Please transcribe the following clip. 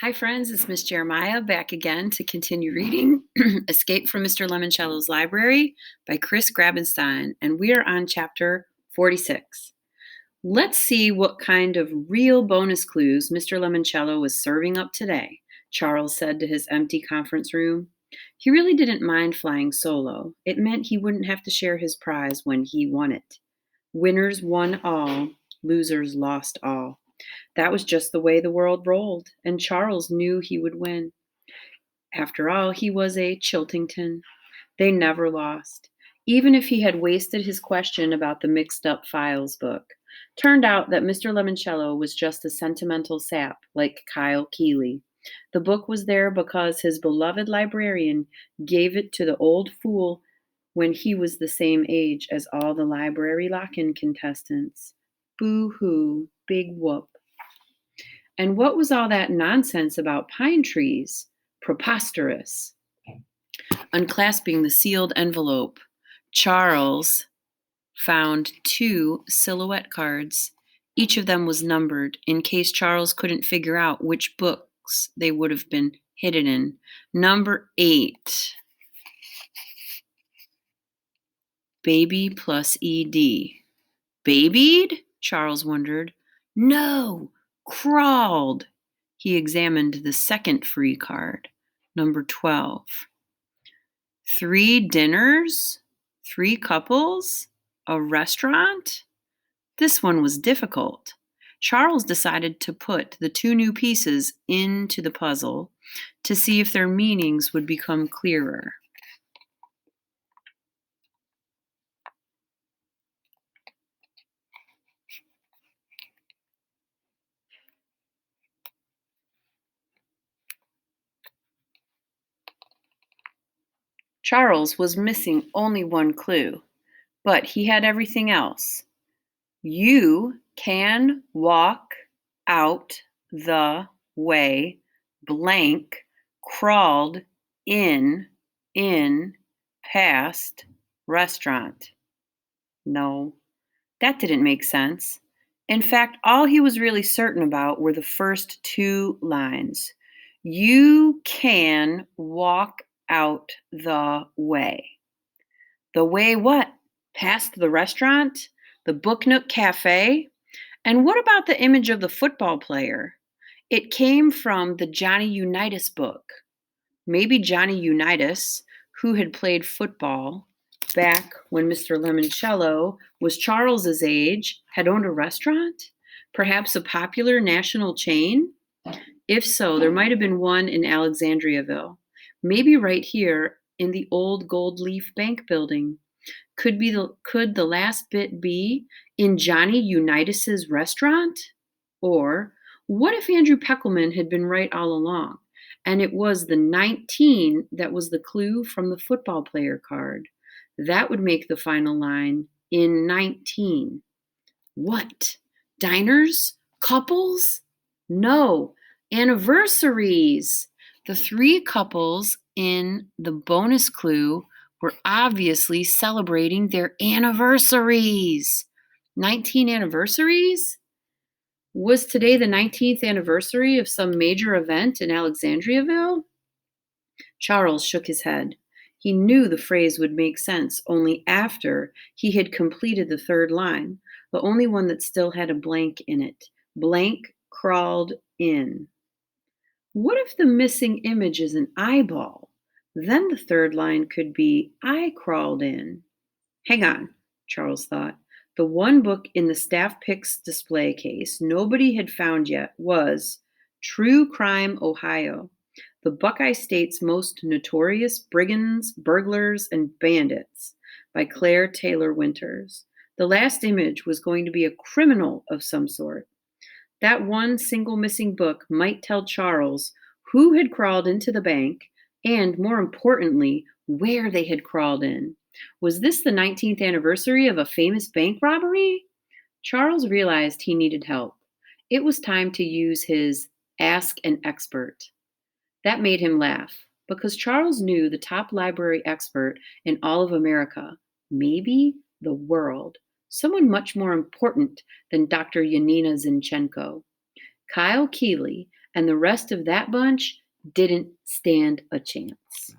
Hi, friends. It's Miss Jeremiah back again to continue reading Escape from Mr. Lemoncello's Library by Chris Grabenstein, and we are on chapter 46. Let's see what kind of real bonus clues Mr. Lemoncello was serving up today, Charles said to his empty conference room. He really didn't mind flying solo. It meant he wouldn't have to share his prize when he won it. Winners won all, losers lost all. That was just the way the world rolled, and Charles knew he would win. After all, he was a Chiltington. They never lost, even if he had wasted his question about the mixed up files book. Turned out that Mr. Lemoncello was just a sentimental sap like Kyle Keeley. The book was there because his beloved librarian gave it to the old fool when he was the same age as all the library lock-in contestants. Boo-hoo, big whoop. And what was all that nonsense about pine trees? Preposterous. Unclasping the sealed envelope, Charles found 2 silhouette cards. Each of them was numbered in case Charles couldn't figure out which books they would have been hidden in. Number 8. Baby plus ED. Babied? Charles wondered. No, crawled. He examined the second free card, number 12. 3 dinners? 3 couples? A restaurant? This one was difficult. Charles decided to put the 2 new pieces into the puzzle to see if their meanings would become clearer. Charles was missing only one clue, but he had everything else. You can walk out the way blank crawled in past restaurant. No, that didn't make sense. In fact, all he was really certain about were the first 2 lines. You can walk out the way. The way what? Past the restaurant? The Book Nook Cafe? And what about the image of the football player? It came from the Johnny Unitas book. Maybe Johnny Unitas, who had played football back when Mr. Lemoncello was Charles's age, had owned a restaurant? Perhaps a popular national chain? If so, there might have been one in Alexandriaville. Maybe right here in the old Gold Leaf Bank building. Could the last bit be in Johnny Unitas's restaurant? Or what if Andrew Peckelman had been right all along, and it was the 19 that was the clue from the football player card? That would make the final line in 19. What? Diners? Couples? No, anniversaries. The 3 couples in the bonus clue were obviously celebrating their anniversaries. 19 anniversaries? Was today the 19th anniversary of some major event in Alexandriaville? Charles shook his head. He knew the phrase would make sense only after he had completed the 3rd line, the only one that still had a blank in it. Blank crawled in. What if the missing image is an eyeball? Then the 3rd line could be, I crawled in. Hang on, Charles thought. The one book in the staff picks display case nobody had found yet was True Crime, Ohio, the Buckeye State's most notorious brigands, burglars, and bandits by Claire Taylor Winters. The last image was going to be a criminal of some sort. That one single missing book might tell Charles who had crawled into the bank and, more importantly, where they had crawled in. Was this the 19th anniversary of a famous bank robbery? Charles realized he needed help. It was time to use his Ask an Expert. That made him laugh, because Charles knew the top library expert in all of America, maybe the world, someone much more important than Dr. Yanina Zinchenko. Kyle Keeley, and the rest of that bunch didn't stand a chance.